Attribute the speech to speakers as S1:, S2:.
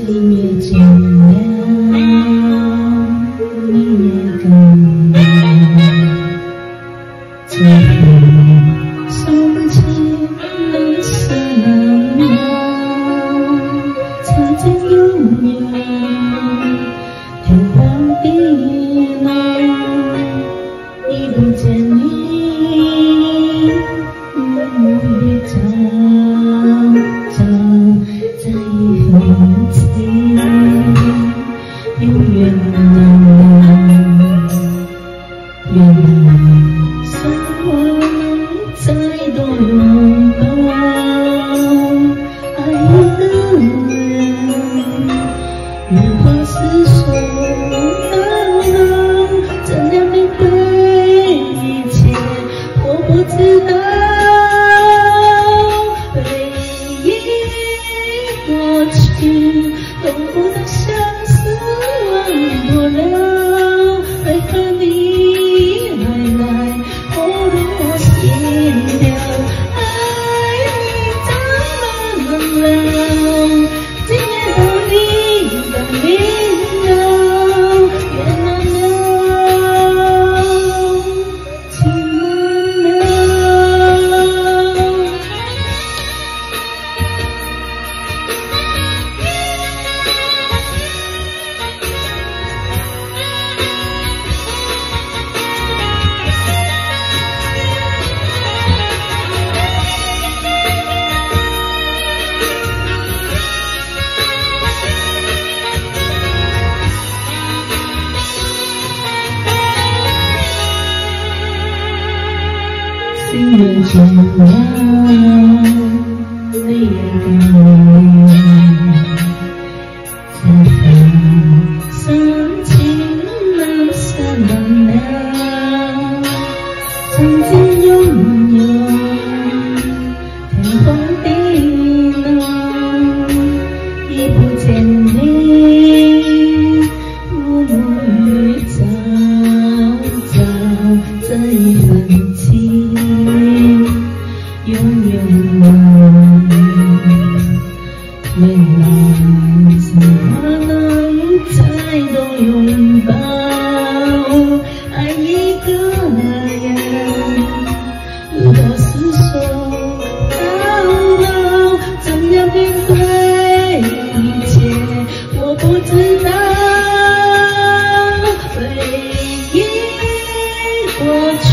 S1: 熄灭尽了，你也懂了。最后送情人是冷了，擦肩拥有，天荒地老，已不见你，暮雨朝朝，这一份情，永远原来生活再多拥抱，爱一个人，如何是说怎样面对一切，我不知道。回忆过去，懂不到相思忘不了，为何你来投入我心跳？爱你怎么能了？今夜到你的明了，原来心愿尽了，泪也干了，才发现情难舍难了。曾经拥有，天荒地老，已不见你，暮雨朝朝，这一份情。永远原来怎么能再多拥抱？爱一个人，如果是说到怎样面对一切，我不知道。回忆过去。